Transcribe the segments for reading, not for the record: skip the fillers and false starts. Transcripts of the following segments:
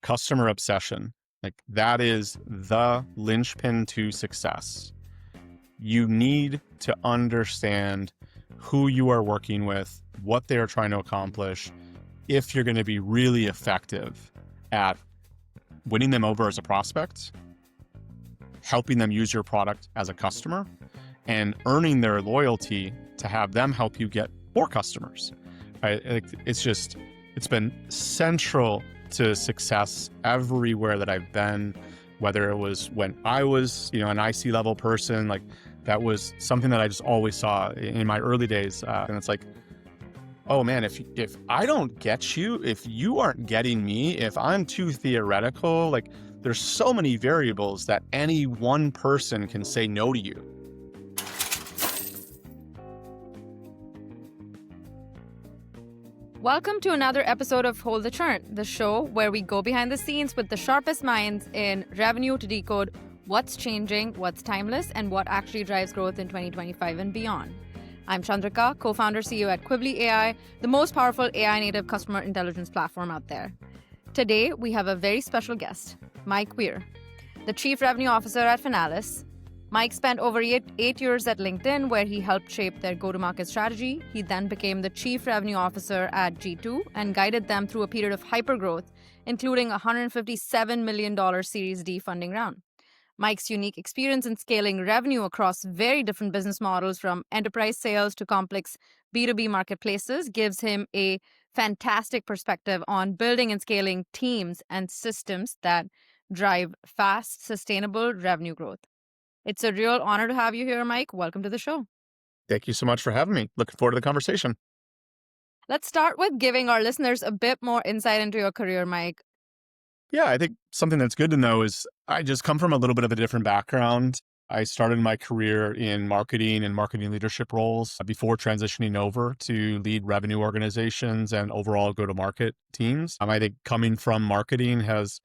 customer obsession. Like that is the linchpin to success. You need to understand who you are working with, what they're trying to accomplish, if you're going to be really effective at winning them over as a prospect, helping them use your product as a customer, and earning their loyalty to have them help you get more customers. It's been central to success everywhere that I've been, whether it was when I was, an IC level person, like that was something that I just always saw in my early days. And it's like, oh man, if I don't get you, if you aren't getting me, if I'm too theoretical, like there's so many variables that any one person can say no to you. Welcome to another episode of Hold the Churn, the show where we go behind the scenes with the sharpest minds in revenue to decode what's changing, what's timeless, and what actually drives growth in 2025 and beyond. I'm Chandrika, co-founder CEO at Quibbly AI, the most powerful AI-native customer intelligence platform out there. Today, we have a very special guest, Mike Weir, the Chief Revenue Officer at Finalis. Mike spent over eight years at LinkedIn, where he helped shape their go-to-market strategy. He then became the Chief Revenue Officer at G2 and guided them through a period of hypergrowth, including a $157 million Series D funding round. Mike's unique experience in scaling revenue across very different business models, from enterprise sales to complex B2B marketplaces, gives him a fantastic perspective on building and scaling teams and systems that drive fast, sustainable revenue growth. It's a real honor to have you here, Mike. Welcome to the show. Thank you so much for having me. Looking forward to the conversation. Let's start with giving our listeners a bit more insight into your career, Mike. Yeah, I think something that's good to know is I just come from a little bit of a different background. I started my career in marketing and marketing leadership roles before transitioning over to lead revenue organizations and overall go-to-market teams. I think coming from marketing has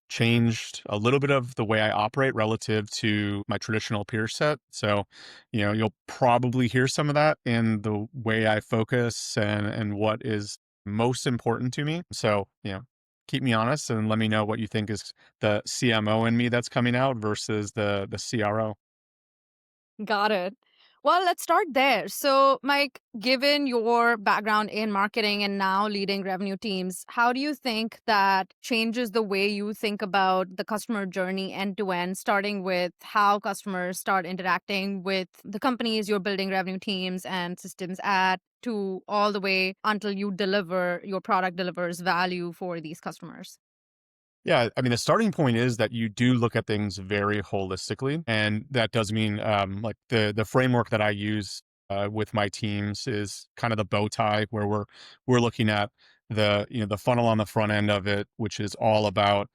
changed a little bit of the way I operate relative to my traditional peer set. So, you'll probably hear some of that in the way I focus and what is most important to me. So, keep me honest and let me know what you think is the CMO in me that's coming out versus the CRO. Got it. Well, let's start there. So, Mike, given your background in marketing and now leading revenue teams, how do you think that changes the way you think about the customer journey end to end, starting with how customers start interacting with the companies you're building revenue teams and systems at, to all the way until your product delivers value for these customers? Yeah, I mean, the starting point is that you do look at things very holistically, and that does mean like the framework that I use with my teams is kind of the bow tie, where we're looking at the funnel on the front end of it, which is all about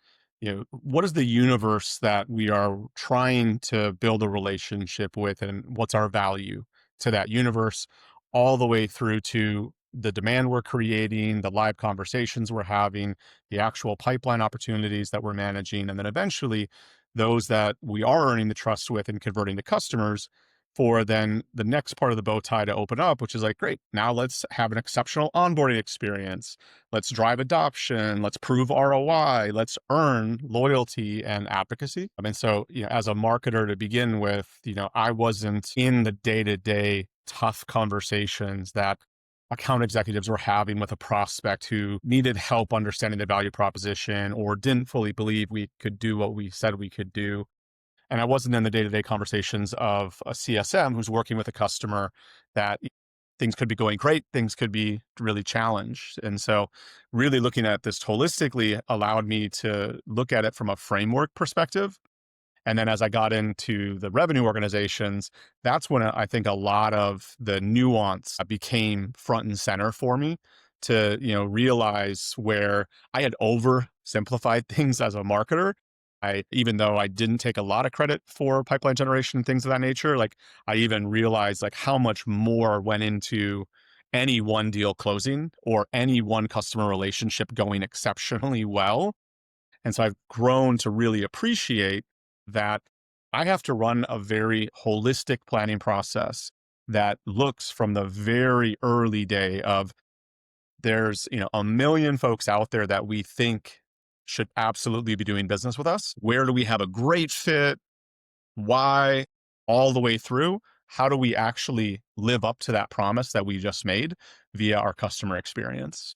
what is the universe that we are trying to build a relationship with, and what's our value to that universe, all the way through to the demand we're creating, the live conversations we're having, the actual pipeline opportunities that we're managing, and then eventually those that we are earning the trust with and converting to customers, for then the next part of the bow tie to open up, which is like, great, now let's have an exceptional onboarding experience. Let's drive adoption. Let's prove ROI. Let's earn loyalty and advocacy. I mean, so, as a marketer to begin with, I wasn't in the day-to-day tough conversations that account executives were having with a prospect who needed help understanding the value proposition or didn't fully believe we could do what we said we could do. And I wasn't in the day-to-day conversations of a CSM who's working with a customer that things could be going great, things could be really challenged. And so really looking at this holistically allowed me to look at it from a framework perspective. And then as I got into the revenue organizations, that's when I think a lot of the nuance became front and center for me to, realize where I had oversimplified things as a marketer. Even though I didn't take a lot of credit for pipeline generation and things of that nature, like I even realized like how much more went into any one deal closing or any one customer relationship going exceptionally well. And so I've grown to really appreciate that I have to run a very holistic planning process that looks from the very early day of there's, a million folks out there that we think should absolutely be doing business with us? Where do we have a great fit? Why? All the way through. How do we actually live up to that promise that we just made via our customer experience?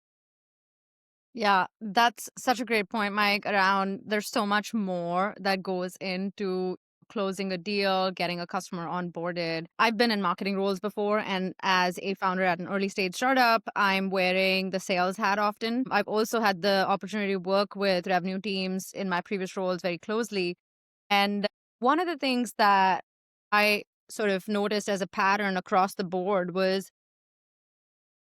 Yeah, that's such a great point, Mike, around there's so much more that goes into closing a deal, getting a customer onboarded. I've been in marketing roles before, and as a founder at an early stage startup, I'm wearing the sales hat often. I've also had the opportunity to work with revenue teams in my previous roles very closely. And one of the things that I sort of noticed as a pattern across the board was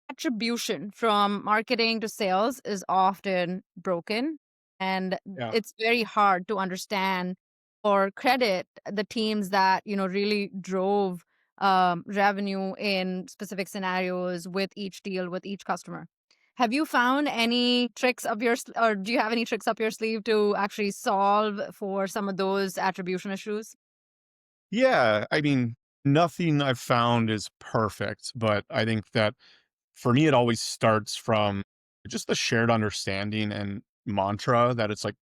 attribution from marketing to sales is often broken, and Yeah. it's very hard to understand or credit the teams that really drove revenue in specific scenarios with each deal with each customer. Have you found any tricks up your or do you have any tricks up your sleeve to actually solve for some of those attribution issues? Yeah. I mean, nothing I've found is perfect, but I think that for me, it always starts from just the shared understanding and mantra that it's like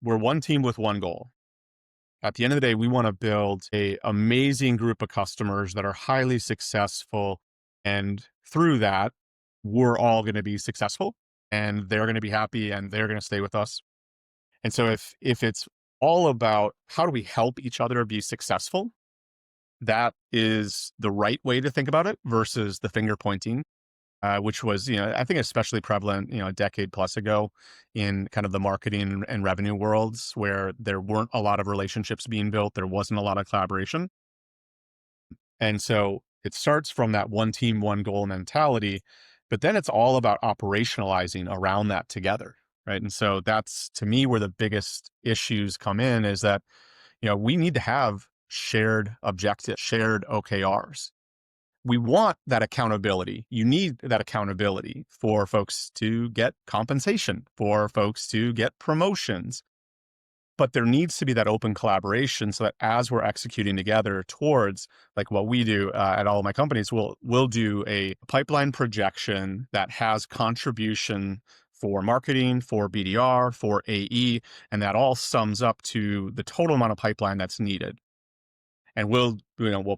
we're one team with one goal. At the end of the day, we want to build a amazing group of customers that are highly successful. And through that, we're all going to be successful and they're going to be happy and they're going to stay with us. And so if it's all about how do we help each other be successful, that is the right way to think about it versus the finger pointing, which was, I think especially prevalent, a decade plus ago in kind of the marketing and revenue worlds where there weren't a lot of relationships being built. There wasn't a lot of collaboration. And so it starts from that one team, one goal mentality, but then it's all about operationalizing around that together. Right. And so that's to me where the biggest issues come in is that, we need to have shared objectives, shared OKRs. We want that accountability. You need that accountability for folks to get compensation, for folks to get promotions. But there needs to be that open collaboration so that as we're executing together towards like what we do at all of my companies, we'll do a pipeline projection that has contribution for marketing, for BDR, for AE, and that all sums up to the total amount of pipeline that's needed. And we'll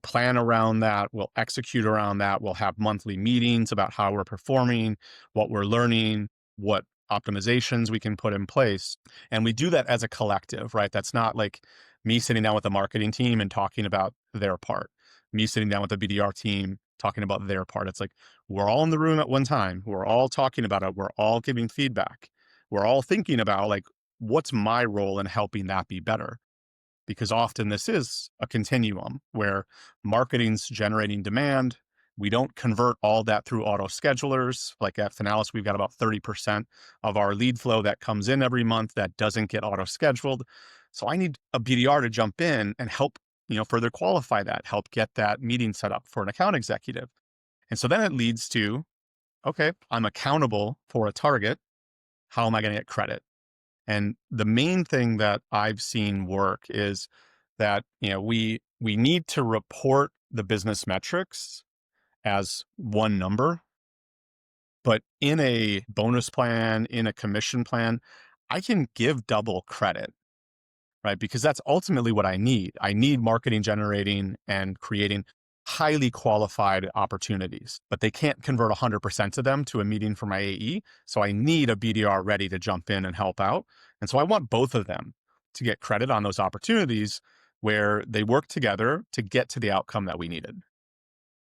plan around that, we'll execute around that, we'll have monthly meetings about how we're performing, what we're learning, what optimizations we can put in place. And we do that as a collective, right? That's not like me sitting down with the marketing team and talking about their part, me sitting down with the BDR team talking about their part. It's like we're all in the room at one time, we're all talking about it, we're all giving feedback, we're all thinking about like what's my role in helping that be better, because often this is a continuum where marketing's generating demand. We don't convert all that through auto schedulers. Like at Finalis, we've got about 30% of our lead flow that comes in every month that doesn't get auto scheduled. So I need a BDR to jump in and help, further qualify that, help get that meeting set up for an account executive. And so then it leads to, okay, I'm accountable for a target. How am I going to get credit? And the main thing that I've seen work is that, we need to report the business metrics as one number, but in a bonus plan, in a commission plan, I can give double credit, right? Because that's ultimately what I need. I need marketing generating and creating highly qualified opportunities, but they can't convert 100% of them to a meeting for my AE. So I need a BDR ready to jump in and help out. And so I want both of them to get credit on those opportunities where they work together to get to the outcome that we needed.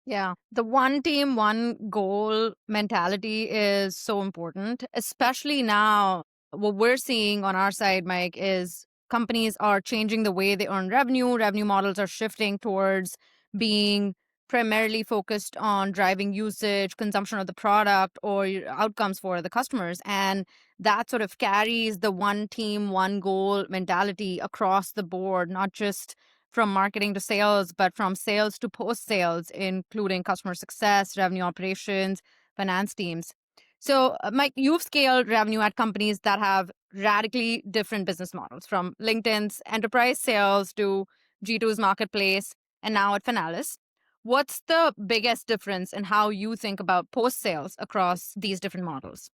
Yeah. The one team, one goal mentality is so important, especially now. What we're seeing on our side, Mike, is companies are changing the way they earn revenue. Revenue models are shifting towards being primarily focused on driving usage, consumption of the product, or outcomes for the customers. And that sort of carries the one team, one goal mentality across the board, not just from marketing to sales, but from sales to post sales, including customer success, revenue operations, finance teams. So, Mike, you've scaled revenue at companies that have radically different business models, from LinkedIn's enterprise sales to G2's marketplace, and now at Finalis. What's the biggest difference in how you think about post sales across these different models?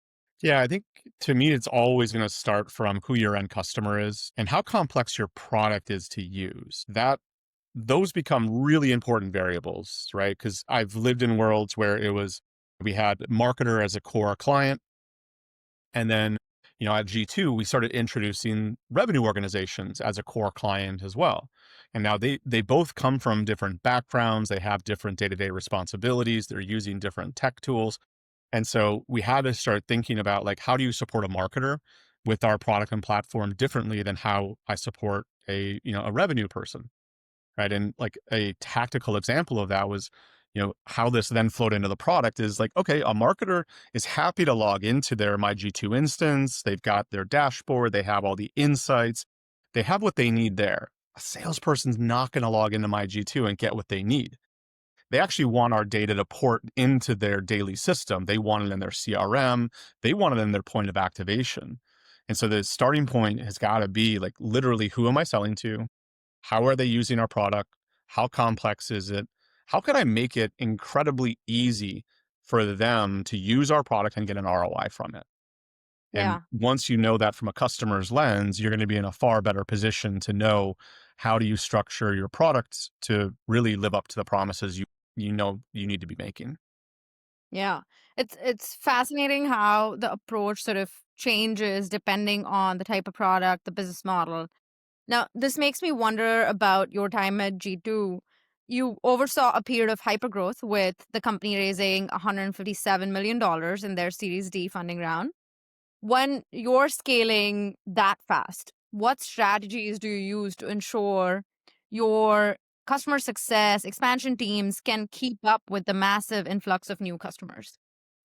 Yeah, I think to me, it's always going to start from who your end customer is and how complex your product is to use. Those become really important variables, right? Because I've lived in worlds where we had marketer as a core client. And then, at G2, we started introducing revenue organizations as a core client as well. And now they both come from different backgrounds. They have different day-to-day responsibilities. They're using different tech tools. And so we had to start thinking about like, how do you support a marketer with our product and platform differently than how I support a revenue person? Right. And like a tactical example of that was, how this then flowed into the product is like, okay, a marketer is happy to log into their My G2 instance. They've got their dashboard, they have all the insights, they have what they need there. A salesperson's not going to log into My G2 and get what they need. They actually want our data to port into their daily system. They want it in their CRM, they want it in their point of activation. And so the starting point has got to be like literally, who am I selling to? How are they using our product? How complex is it? How can I make it incredibly easy for them to use our product and get an ROI from it? And Yeah. once you know that from a customer's lens, you're going to be in a far better position to know how do you structure your products to really live up to the promises you need to be making. Yeah. It's fascinating how the approach sort of changes depending on the type of product, the business model. Now, this makes me wonder about your time at G2. You oversaw a period of hypergrowth with the company raising $157 million in their Series D funding round. When you're scaling that fast, what strategies do you use to ensure your customer success expansion teams can keep up with the massive influx of new customers?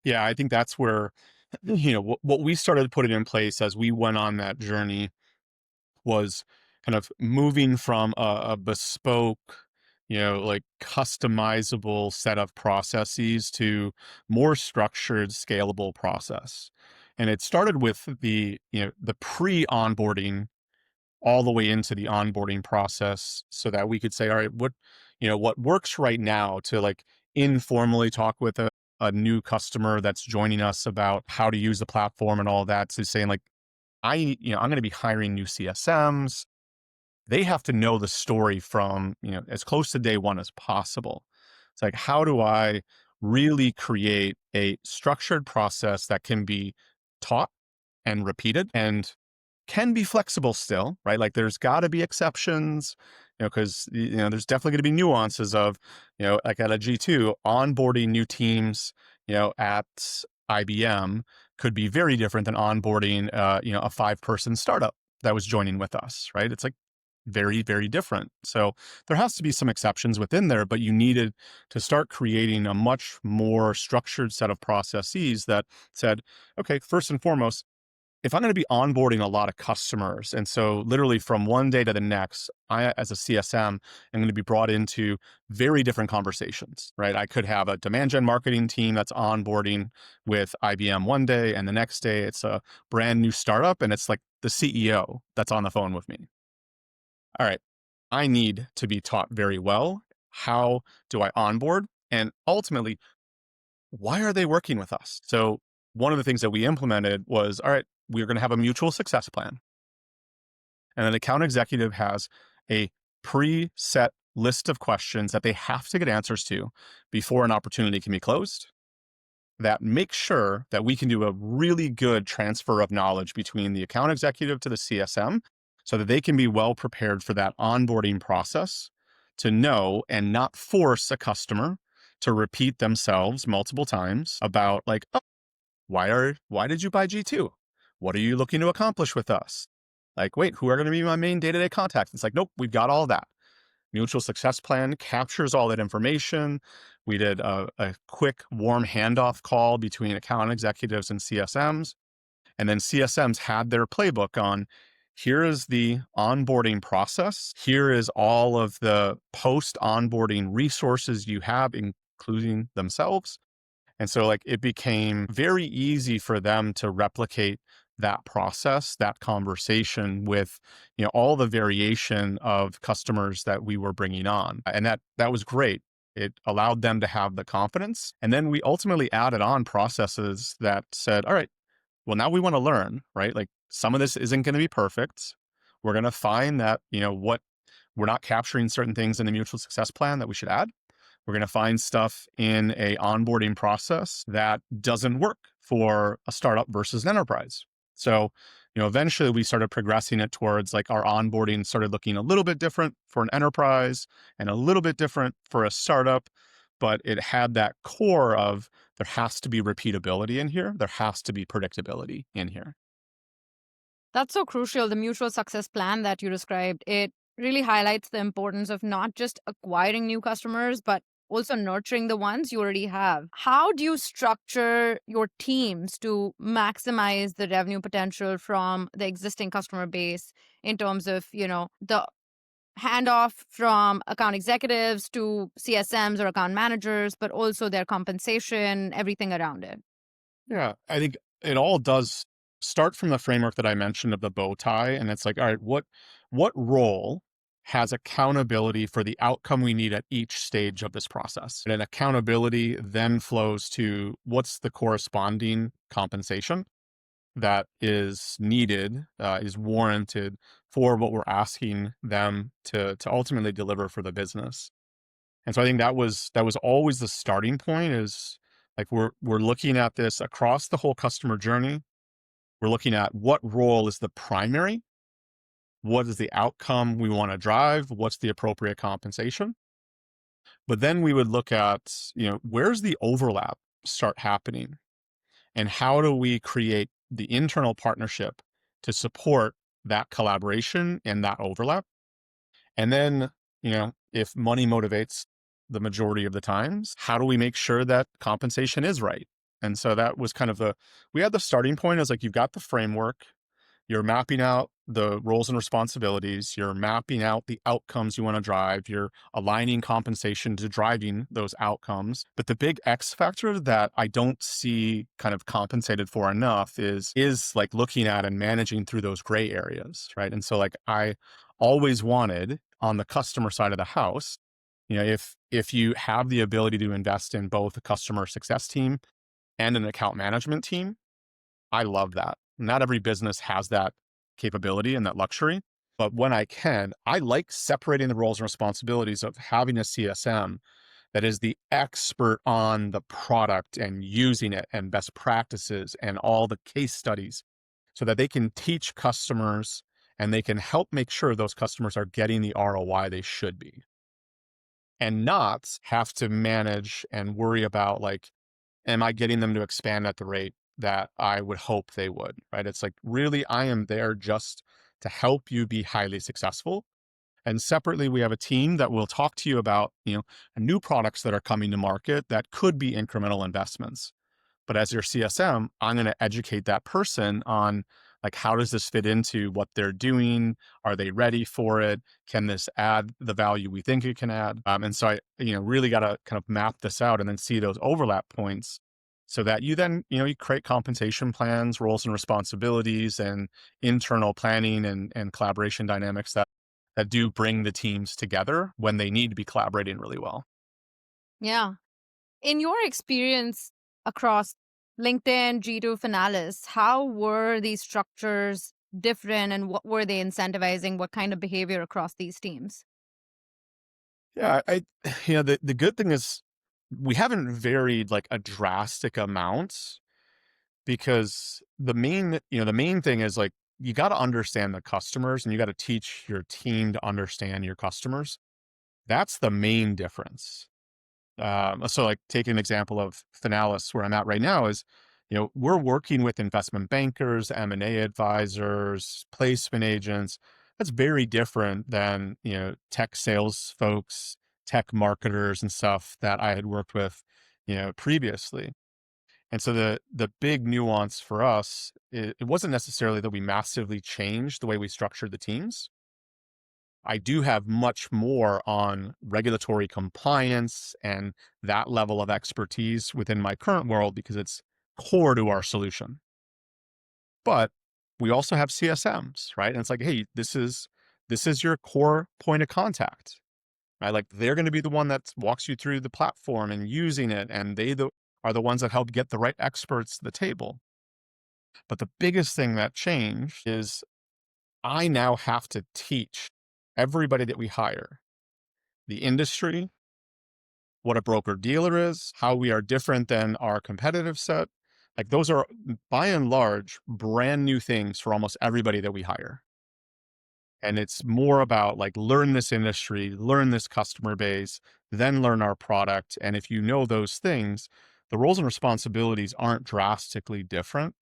Yeah, I think that's where, what we started putting in place as we went on that journey was kind of moving from a bespoke, like customizable set of processes to more structured, scalable process. And it started with the pre-onboarding all the way into the onboarding process so that we could say, all right, what works right now to like informally talk with a new customer that's joining us about how to use the platform and all that, to saying like, I'm going to be hiring new CSMs. They have to know the story from, as close to day one as possible. It's like, how do I really create a structured process that can be taught and repeated and can be flexible still, right? Like there's got to be exceptions, because there's definitely going to be nuances of, like at a G2, onboarding new teams, at IBM could be very different than onboarding, a 5-person startup that was joining with us, right? It's like very, very different. So there has to be some exceptions within there, but you needed to start creating a much more structured set of processes that said, okay, first and foremost, if I'm going to be onboarding a lot of customers, and so literally from one day to the next, I, as a CSM, am going to be brought into very different conversations, right? I could have a demand gen marketing team that's onboarding with IBM one day, and the next day it's a brand new startup, and it's like the CEO that's on the phone with me. All right, I need to be taught very well. How do I onboard? And ultimately, why are they working with us? So one of the things that we implemented was, all right, we're going to have a mutual success plan. And an account executive has a preset list of questions that they have to get answers to before an opportunity can be closed, that make sure that we can do a really good transfer of knowledge between the account executive to the CSM so that they can be well prepared for that onboarding process, to know and not force a customer to repeat themselves multiple times about like, oh, why did you buy G2? What are you looking to accomplish with us? Like, wait, who are going to be my main day-to-day contacts? It's like, nope, we've got all that. Mutual success plan captures all that information. We did a quick warm handoff call between account executives and CSMs. And then CSMs had their playbook on, here is the onboarding process. Here is all of the post onboarding resources you have, including themselves. And so like it became very easy for them to replicate that process, that conversation with, all the variation of customers that we were bringing on. And that was great. It allowed them to have the confidence. And then we ultimately added on processes that said, all right, Well, now we want to learn, right? Like some of this isn't going to be perfect. We're going to find that, what we're not capturing certain things in the mutual success plan that we should add. We're going to find stuff in a onboarding process that doesn't work for a startup versus an enterprise. So, eventually we started progressing it towards like our onboarding started looking a little bit different for an enterprise and a little bit different for a startup, but it had that core of there has to be repeatability in here. There has to be predictability in here. That's so crucial. The mutual success plan that you described, it really highlights the importance of not just acquiring new customers, but also nurturing the ones you already have. How do you structure your teams to maximize the revenue potential from the existing customer base in terms of, the handoff from account executives to CSMs or account managers, but also their compensation, everything around it? Yeah, I think it all does start from the framework that I mentioned of the bow tie, and it's like, all right, what role has accountability for the outcome we need at each stage of this process? And accountability then flows to what's the corresponding compensation that is needed, is warranted for what we're asking them to ultimately deliver for the business. And so I think that was always the starting point is like we're looking at this across the whole customer journey. We're looking at what role is the primary, what is the outcome we want to drive, what's the appropriate compensation. But then we would look at, where's the overlap start happening and how do we create the internal partnership to support that collaboration and that overlap. And then, if money motivates the majority of the times, how do we make sure that compensation is right? And so that was kind of we had the starting point as like, you've got the framework, you're mapping out the roles and responsibilities, you're mapping out the outcomes you want to drive, you're aligning compensation to driving those outcomes. But the big X factor that I don't see kind of compensated for enough is like looking at and managing through those gray areas, right? And so like I always wanted on the customer side of the house, if you have the ability to invest in both a customer success team and an account management team, I love that. Not every business has that capability and that luxury. But when I can, I like separating the roles and responsibilities of having a CSM that is the expert on the product and using it and best practices and all the case studies so that they can teach customers and they can help make sure those customers are getting the ROI they should be and not have to manage and worry about like, am I getting them to expand at the rate that I would hope they would, right? It's like, really, I am there just to help you be highly successful. And separately, we have a team that will talk to you about, new products that are coming to market that could be incremental investments. But as your CSM, I'm going to educate that person on like, how does this fit into what they're doing? Are they ready for it? Can this add the value we think it can add? And so I, really got to kind of map this out and then see those overlap points so that you then, you create compensation plans, roles and responsibilities and internal planning and collaboration dynamics that do bring the teams together when they need to be collaborating really well. Yeah. In your experience across LinkedIn, G2, Finalis, how were these structures different and what were they incentivizing? What kind of behavior across these teams? Yeah, the good thing is we haven't varied like a drastic amount because the main thing is like you got to understand the customers and you got to teach your team to understand your customers. That's the main difference. So like take an example of Finalis where I'm at right now is, we're working with investment bankers, M&A advisors, placement agents. That's very different than, tech sales folks, tech marketers and stuff that I had worked with, previously. And so the big nuance for us, it wasn't necessarily that we massively changed the way we structured the teams. I do have much more on regulatory compliance and that level of expertise within my current world because it's core to our solution. But we also have CSMs, right? And it's like, hey, this is your core point of contact. Right? Like they're going to be the one that walks you through the platform and using it, and are the ones that help get the right experts to the table. But the biggest thing that changed is I now have to teach everybody that we hire the industry, what a broker dealer is, how we are different than our competitive set. Like those are by and large brand new things for almost everybody that we hire. And it's more about like learn this industry, learn this customer base, then learn our product. And if you know those things, the roles and responsibilities aren't drastically different.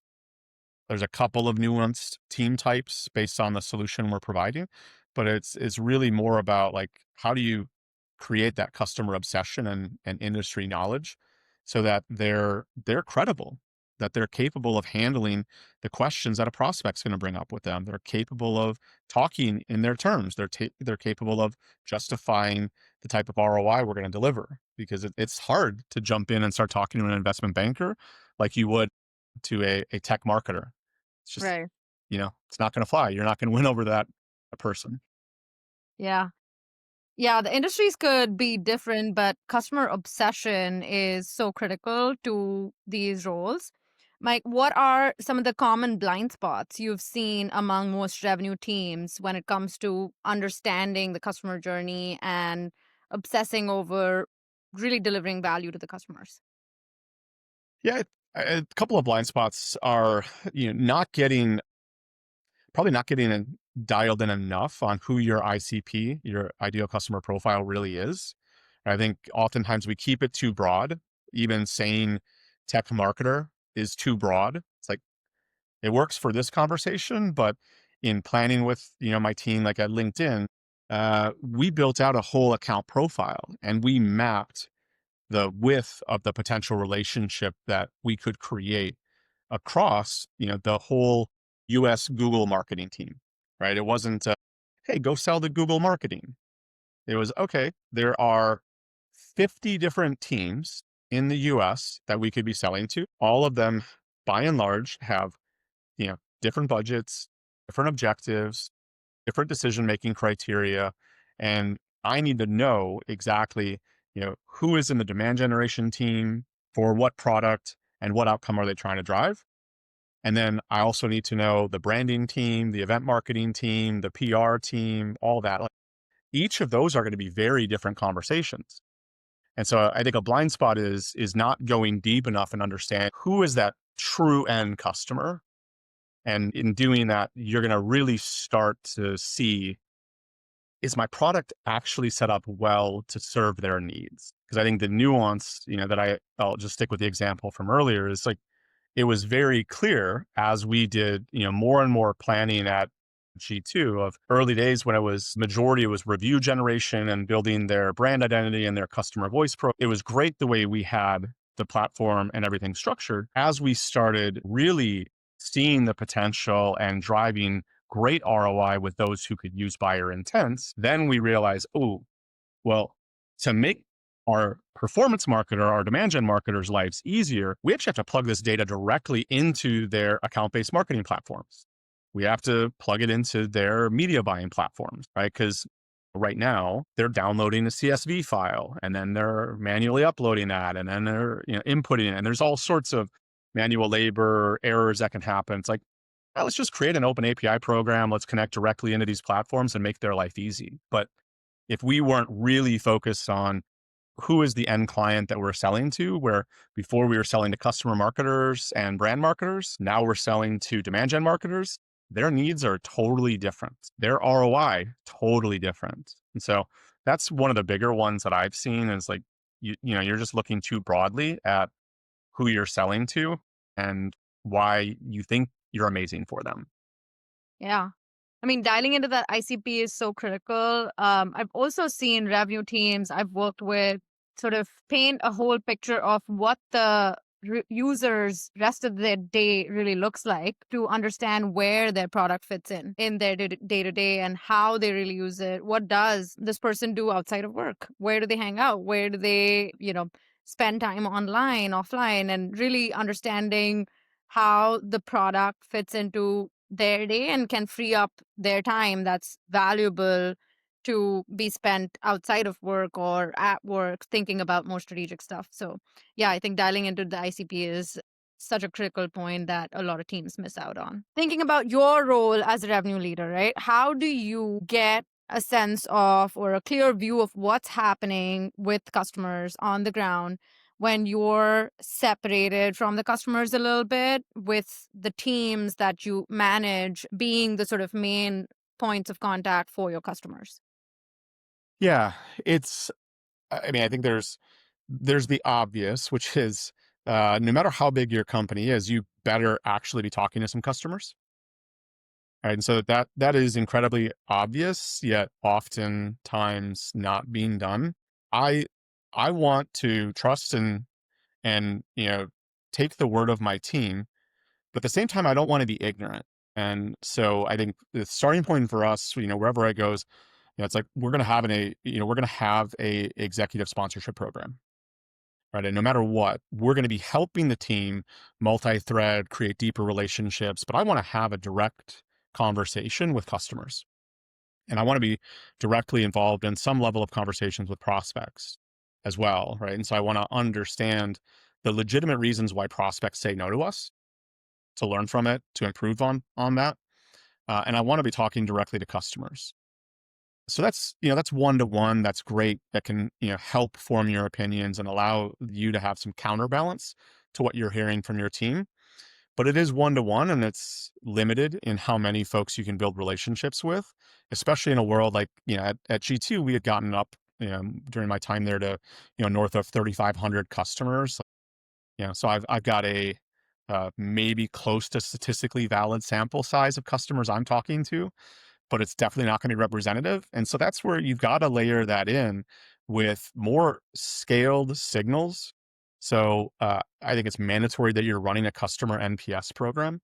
There's a couple of nuanced team types based on the solution we're providing, but it's really more about like how do you create that customer obsession and industry knowledge so that they're credible, that they're capable of handling the questions that a prospect's going to bring up with them. They're capable of talking in their terms. They're capable of justifying the type of ROI we're going to deliver because it's hard to jump in and start talking to an investment banker like you would to a tech marketer. It's just, Right. it's not going to fly. You're not going to win over that a person. Yeah. Yeah, the industries could be different, but customer obsession is so critical to these roles. Mike, what are some of the common blind spots you've seen among most revenue teams when it comes to understanding the customer journey and obsessing over really delivering value to the customers? Yeah, a couple of blind spots are, not getting probably not getting dialed in enough on who your ICP, your ideal customer profile, really is. I think oftentimes we keep it too broad. Even saying tech marketer is too broad. It's like it works for this conversation, but in planning with my team, like at LinkedIn, we built out a whole account profile and we mapped the width of the potential relationship that we could create across, the whole US Google marketing team, right? It wasn't, hey, go sell the Google marketing. It was, okay, there are 50 different teams in the US that we could be selling to. All of them, by and large, have, different budgets, different objectives, different decision making criteria. And I need to know exactly, who is in the demand generation team for what product and what outcome are they trying to drive. And then I also need to know the branding team, the event marketing team, the PR team, all that. Like, each of those are going to be very different conversations. And so I think a blind spot is not going deep enough and understand who is that true end customer. And in doing that, you're going to really start to see, is my product actually set up well to serve their needs? Because I think the nuance, that I'll just stick with the example from earlier is like, it was very clear as we did, more and more planning at G2 of early days when it was review generation and building their brand identity and their customer voice pro. It was great the way we had the platform and everything structured. As we started really seeing the potential and driving great ROI with those who could use buyer intents, then we realized, oh, well, to make our performance marketer, our demand gen marketers' lives easier, we actually have to plug this data directly into their account-based marketing platforms. We have to plug it into their media buying platforms, right? Because right now they're downloading a CSV file and then they're manually uploading that and then they're inputting it. And there's all sorts of manual labor errors that can happen. It's like, well, let's just create an open API program. Let's connect directly into these platforms and make their life easy. But if we weren't really focused on who is the end client that we're selling to, where before we were selling to customer marketers and brand marketers, now we're selling to demand gen marketers, their needs are totally different. Their ROI, totally different. And so that's one of the bigger ones that I've seen is like, you're just looking too broadly at who you're selling to and why you think you're amazing for them. Yeah. I mean, dialing into that ICP is so critical. I've also seen revenue teams I've worked with sort of paint a whole picture of what the user's rest of their day really looks like to understand where their product fits in their day to day and how they really use it. What does this person do outside of work? Where do they hang out? Where do they, spend time online, offline, and really understanding how the product fits into their day and can free up their time that's valuable to be spent outside of work or at work thinking about more strategic stuff. So, yeah, I think dialing into the ICP is such a critical point that a lot of teams miss out on. Thinking about your role as a revenue leader, right? How do you get a sense of or a clear view of what's happening with customers on the ground when you're separated from the customers a little bit, with the teams that you manage being the sort of main points of contact for your customers? Yeah, it's I mean, I think there's the obvious, which is no matter how big your company is, you better actually be talking to some customers. Right. And so that is incredibly obvious, yet oftentimes not being done. I I want to trust and take the word of my team, but at the same time, I don't want to be ignorant. And so I think the starting point for us, wherever I goes, it's like we're gonna have a executive sponsorship program. Right. And no matter what, we're going to be helping the team multi-thread, create deeper relationships. But I want to have a direct conversation with customers. And I want to be directly involved in some level of conversations with prospects as well. Right. And so I want to understand the legitimate reasons why prospects say no to us, to learn from it, to improve on that. And I want to be talking directly to customers. So that's one to one. That's great. That can, help form your opinions and allow you to have some counterbalance to what you're hearing from your team. But it is one to one, and it's limited in how many folks you can build relationships with, especially in a world like, at G2, we had gotten up, during my time there to, north of 3,500 customers. So I've got a maybe close to statistically valid sample size of customers I'm talking to, but it's definitely not going to be representative. And so that's where you've got to layer that in with more scaled signals. So I think it's mandatory that you're running a customer NPS program.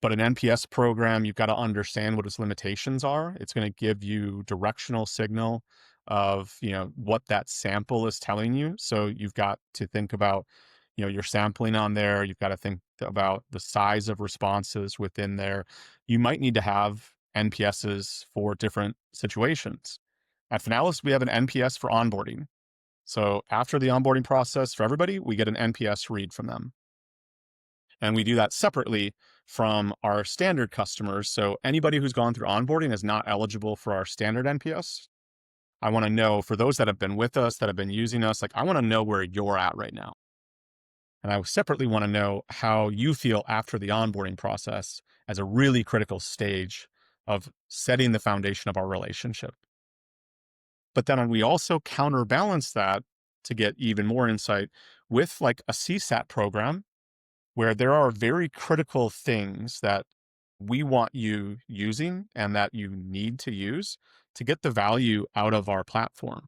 But an NPS program, you've got to understand what its limitations are. It's going to give you directional signal of, what that sample is telling you. So you've got to think about, your sampling on there. You've got to think about the size of responses within there. You might need to have NPSs for different situations. At Finalis, we have an NPS for onboarding. So after the onboarding process for everybody, we get an NPS read from them. And we do that separately from our standard customers. So anybody who's gone through onboarding is not eligible for our standard NPS. I want to know, for those that have been with us, that have been using us, like I want to know where you're at right now. And I separately want to know how you feel after the onboarding process as a really critical stage of setting the foundation of our relationship. But then we also counterbalance that to get even more insight with like a CSAT program where there are very critical things that we want you using and that you need to use to get the value out of our platform.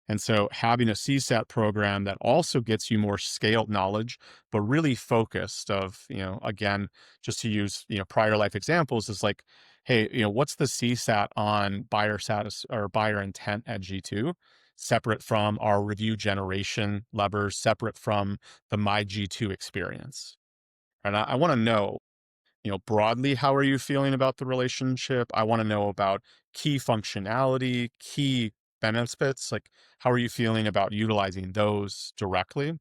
And so having a CSAT program that also gets you more scaled knowledge, but really focused of, again, just to use, prior life examples is like, hey, what's the CSAT on buyer status or buyer intent at G2, separate from our review generation levers, separate from the My G2 experience. And I want to know, broadly, how are you feeling about the relationship? I want to know about key functionality, key benefits. Like, how are you feeling about utilizing those directly?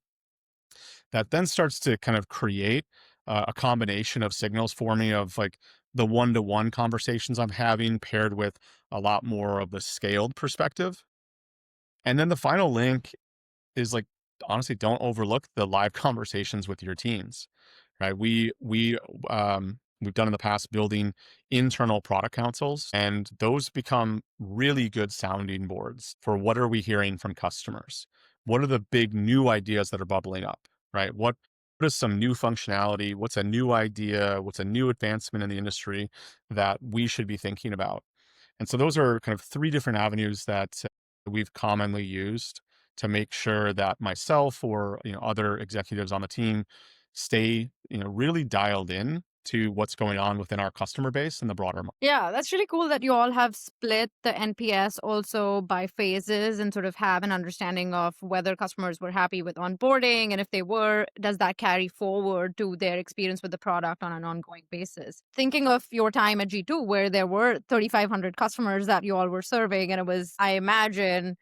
That then starts to kind of create a combination of signals for me of like the one-to-one conversations I'm having paired with a lot more of the scaled perspective. And then the final link is like, honestly, don't overlook the live conversations with your teams, right? We've done in the past building internal product councils, and those become really good sounding boards for what are we hearing from customers? What are the big new ideas that are bubbling up, right? What is some new functionality? What's a new idea? What's a new advancement in the industry that we should be thinking about? And so those are kind of three different avenues that we've commonly used to make sure that myself or other executives on the team stay really dialed in to what's going on within our customer base and the broader market. Yeah, that's really cool that you all have split the NPS also by phases and sort of have an understanding of whether customers were happy with onboarding. And if they were, does that carry forward to their experience with the product on an ongoing basis? Thinking of your time at G2, where there were 3,500 customers that you all were serving, and it was, I imagine,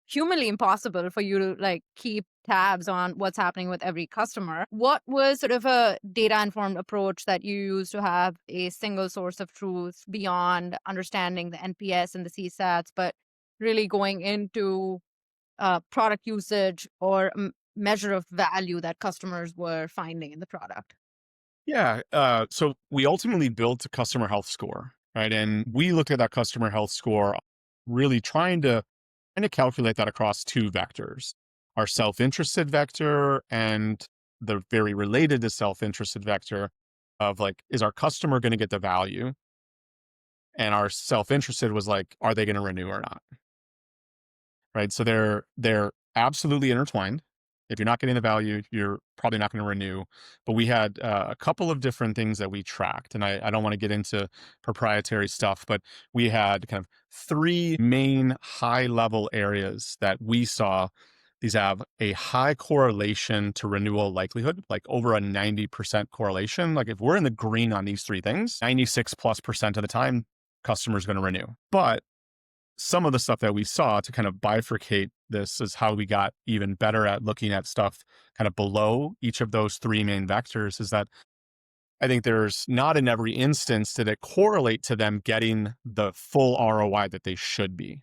humanly impossible for you to like keep tabs on what's happening with every customer. What was sort of a data informed approach that you used to have a single source of truth beyond understanding the NPS and the CSATs, but really going into product usage or measure of value that customers were finding in the product? Yeah. So we ultimately built a customer health score, right? And we looked at that customer health score, really trying to calculate that across two vectors: our self-interested vector and the very related to self-interested vector of like, is our customer going to get the value? And our self-interested was like, are they going to renew or not? Right. So they're absolutely intertwined. If you're not getting the value, you're probably not going to renew. But we had a couple of different things that we tracked, and I don't want to get into proprietary stuff, but we had kind of three main high level areas that we saw. These have a high correlation to renewal likelihood, like over a 90% correlation. Like if we're in the green on these three things, 96+% of the time, customer's going to renew. But some of the stuff that we saw to kind of bifurcate this is how we got even better at looking at stuff kind of below each of those three main vectors is that I think there's not in every instance did it correlate to them getting the full ROI that they should be.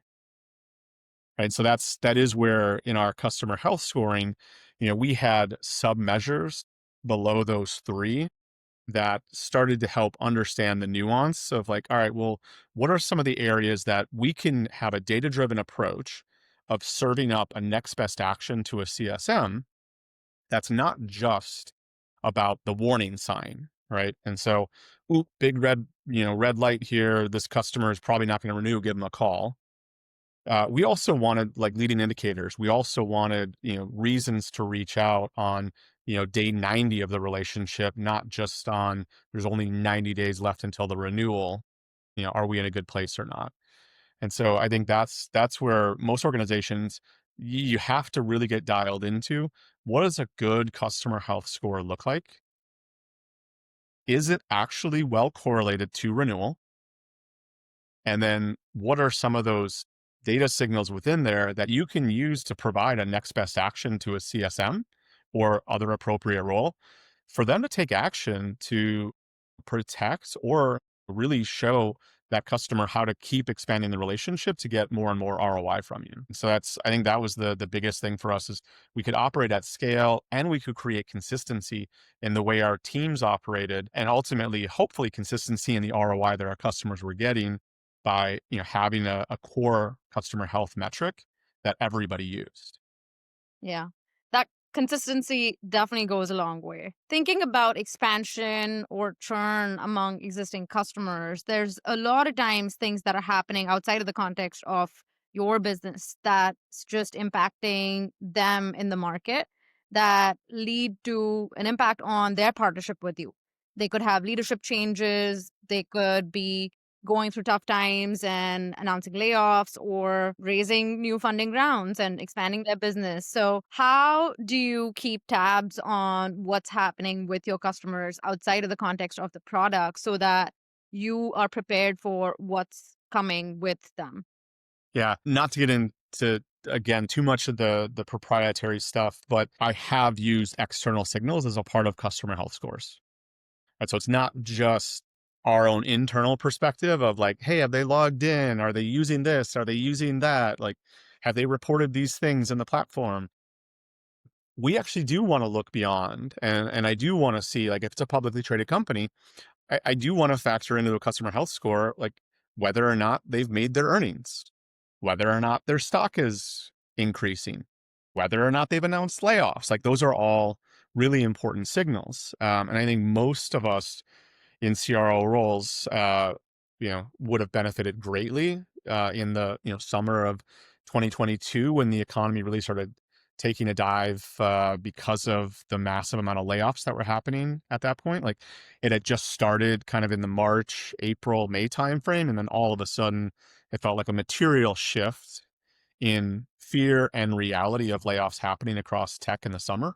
Right. So that is where in our customer health scoring, we had sub measures below those three that started to help understand the nuance of like, all right, well, what are some of the areas that we can have a data driven approach of serving up a next best action to a CSM that's not just about the warning sign, right? And so, oop, big red, red light here. This customer is probably not going to renew. Give them a call. We also wanted like leading indicators. We also wanted, reasons to reach out on, day 90 of the relationship, not just on there's only 90 days left until the renewal. Are we in a good place or not? And so I think that's where most organizations you have to really get dialed into what does a good customer health score look like? Is it actually well correlated to renewal? And then what are some of those data signals within there that you can use to provide a next best action to a CSM or other appropriate role for them to take action to protect or really show that customer how to keep expanding the relationship to get more and more ROI from you. So I think that was the biggest thing for us is we could operate at scale and we could create consistency in the way our teams operated and ultimately hopefully consistency in the ROI that our customers were getting by having a core customer health metric that everybody used. Yeah. That consistency definitely goes a long way. Thinking about expansion or churn among existing customers, there's a lot of times things that are happening outside of the context of your business that's just impacting them in the market that lead to an impact on their partnership with you. They could have leadership changes, they could be going through tough times and announcing layoffs or raising new funding rounds and expanding their business. So, how do you keep tabs on what's happening with your customers outside of the context of the product so that you are prepared for what's coming with them? Yeah, not to get into again too much of the proprietary stuff, but I have used external signals as a part of customer health scores. Right? So it's not just our own internal perspective of like, hey, have they logged in? Are they using this? Are they using that? Like, have they reported these things in the platform? We actually do want to look beyond, and I do want to see like if it's a publicly traded company, I do want to factor into a customer health score like whether or not they've made their earnings, whether or not their stock is increasing, whether or not they've announced layoffs. Like those are all really important signals. And I think most of us in CRO roles, would have benefited greatly in the summer of 2022 when the economy really started taking a dive because of the massive amount of layoffs that were happening at that point. Like it had just started kind of in the March, April, May timeframe, and then all of a sudden it felt like a material shift in fear and reality of layoffs happening across tech in the summer.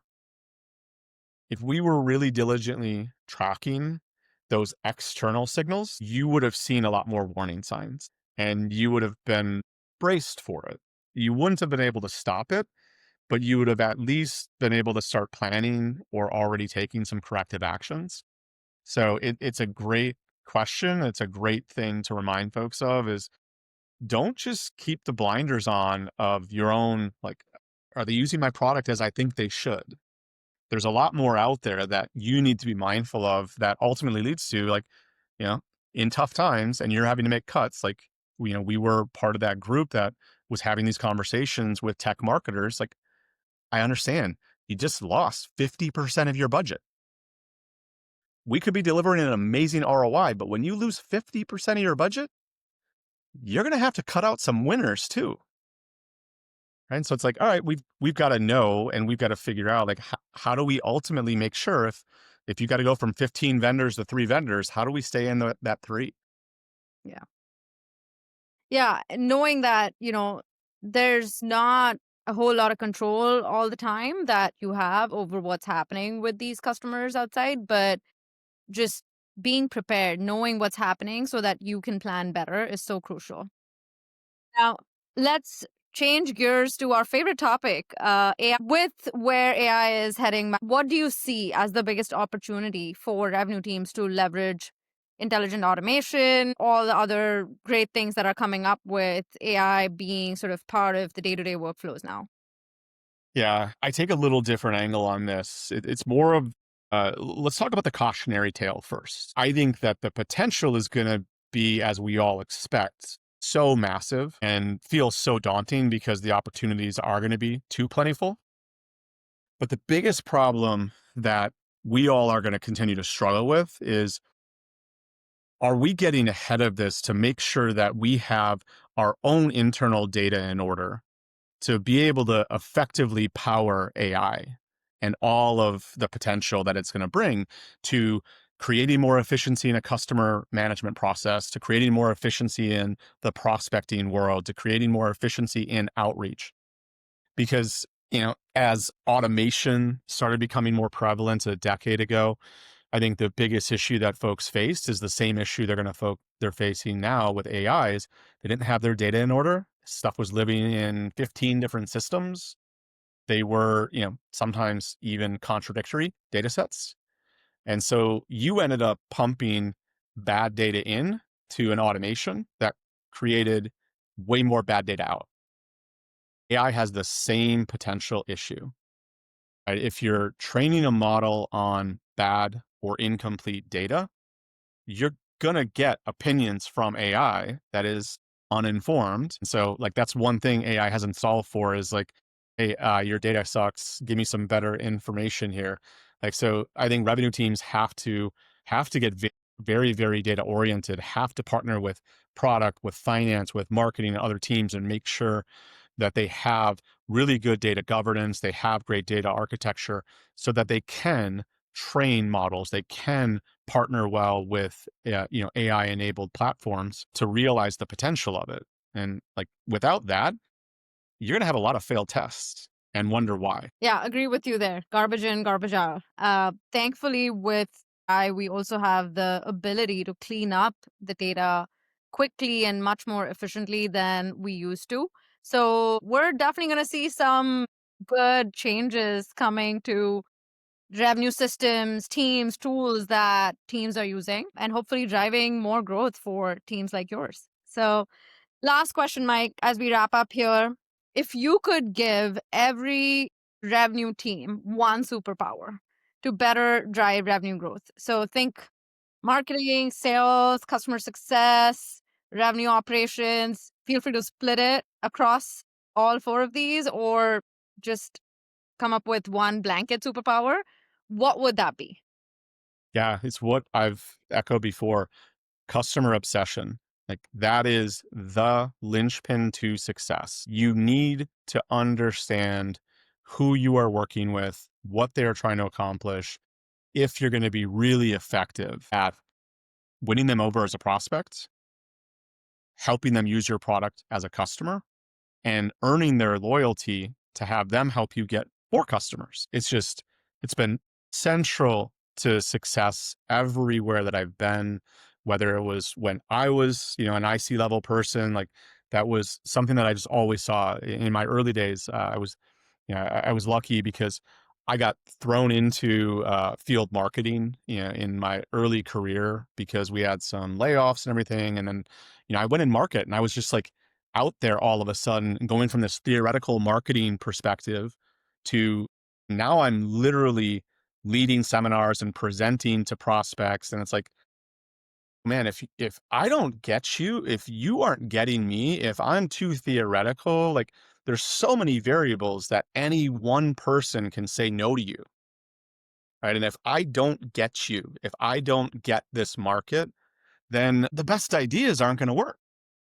If we were really diligently tracking those external signals, you would have seen a lot more warning signs and you would have been braced for it. You wouldn't have been able to stop it, but you would have at least been able to start planning or already taking some corrective actions. So it's a great question. It's a great thing to remind folks of is don't just keep the blinders on of your own, like, are they using my product as I think they should? There's a lot more out there that you need to be mindful of that ultimately leads to, like, you know, in tough times and you're having to make cuts. Like, we were part of that group that was having these conversations with tech marketers. Like, I understand you just lost 50% of your budget. We could be delivering an amazing ROI, but when you lose 50% of your budget, you're going to have to cut out some winners too. Right. And so it's like, all right, we've got to know and we've got to figure out, like, how do we ultimately make sure if you got to go from 15 vendors to 3 vendors, how do we stay in that 3? Yeah. Yeah. Knowing that, there's not a whole lot of control all the time that you have over what's happening with these customers outside, but just being prepared, knowing what's happening so that you can plan better is so crucial. Now, let's change gears to our favorite topic, AI. With where AI is heading, what do you see as the biggest opportunity for revenue teams to leverage intelligent automation, all the other great things that are coming up with AI being sort of part of the day-to-day workflows now? Yeah, I take a little different angle on this. It's more of, let's talk about the cautionary tale first. I think that the potential is going to be, as we all expect, so massive and feel so daunting because the opportunities are going to be too plentiful. But the biggest problem that we all are going to continue to struggle with is, are we getting ahead of this to make sure that we have our own internal data in order to be able to effectively power AI and all of the potential that it's going to bring to creating more efficiency in a customer management process, to creating more efficiency in the prospecting world, to creating more efficiency in outreach? Because, as automation started becoming more prevalent a decade ago, I think the biggest issue that folks faced is the same issue they're facing now with AIs. They didn't have their data in order. Stuff was living in 15 different systems. They were, sometimes even contradictory data sets. And so you ended up pumping bad data in to an automation that created way more bad data out. AI has the same potential issue. Right? If you're training a model on bad or incomplete data, you're going to get opinions from AI that is uninformed. And so, like, that's one thing AI hasn't solved for is like, hey, your data sucks. Give me some better information here. Like, so I think revenue teams have to get very, very data oriented, have to partner with product, with finance, with marketing and other teams and make sure that they have really good data governance, they have great data architecture so that they can train models, they can partner well with AI enabled platforms to realize the potential of it. And like without that, you're going to have a lot of failed tests and wonder why. Yeah, agree with you there. Garbage in, garbage out. Thankfully, with AI, we also have the ability to clean up the data quickly and much more efficiently than we used to. So we're definitely going to see some good changes coming to revenue systems, teams, tools that teams are using, and hopefully driving more growth for teams like yours. So last question, Mike, as we wrap up here. If you could give every revenue team one superpower to better drive revenue growth. So think marketing, sales, customer success, revenue operations. Feel free to split it across all 4 of these or just come up with one blanket superpower. What would that be? Yeah, it's what I've echoed before. Customer obsession. Like that is the linchpin to success. You need to understand who you are working with, what they're trying to accomplish, if you're going to be really effective at winning them over as a prospect, helping them use your product as a customer, and earning their loyalty to have them help you get more customers. It's been central to success everywhere that I've been, whether it was when I was, an IC level person, like That was something that I just always saw in my early days. I was lucky because I got thrown into field marketing, in my early career because we had some layoffs and everything. And then, I went in market and I was just like out there all of a sudden, going from this theoretical marketing perspective to now I'm literally leading seminars and presenting to prospects. And it's like, man, if I don't get you, if you aren't getting me, if I'm too theoretical, like there's so many variables that any one person can say no to you, right? And if I don't get you, if I don't get this market, then the best ideas aren't going to work.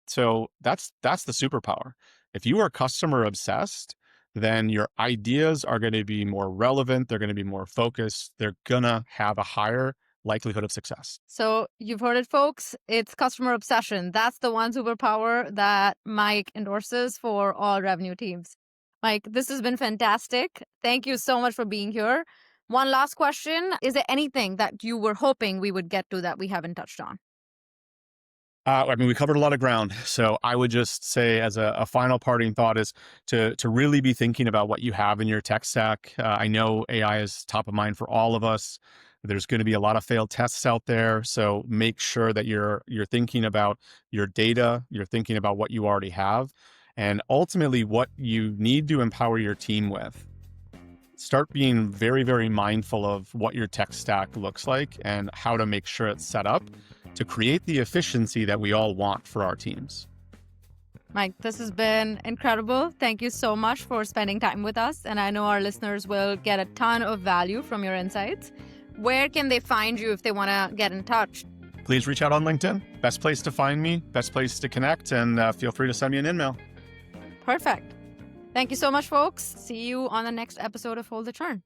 So that's the superpower. If you are customer obsessed, then your ideas are going to be more relevant, they're going to be more focused, they're going to have a higher likelihood of success. So you've heard it, folks. It's customer obsession. That's the one superpower that Mike endorses for all revenue teams. Mike, this has been fantastic. Thank you so much for being here. One last question. Is there anything that you were hoping we would get to that we haven't touched on? We covered a lot of ground. So I would just say as a final parting thought is to really be thinking about what you have in your tech stack. I know AI is top of mind for all of us. There's going to be a lot of failed tests out there. So make sure that you're thinking about your data, you're thinking about what you already have, and ultimately what you need to empower your team with. Start being very, very mindful of what your tech stack looks like and how to make sure it's set up to create the efficiency that we all want for our teams. Mike, this has been incredible. Thank you so much for spending time with us. And I know our listeners will get a ton of value from your insights. Where can they find you if they want to get in touch? Please reach out on LinkedIn. Best place to find me, best place to connect, and feel free to send me an email. Perfect. Thank you so much, folks. See you on the next episode of Hold the Churn.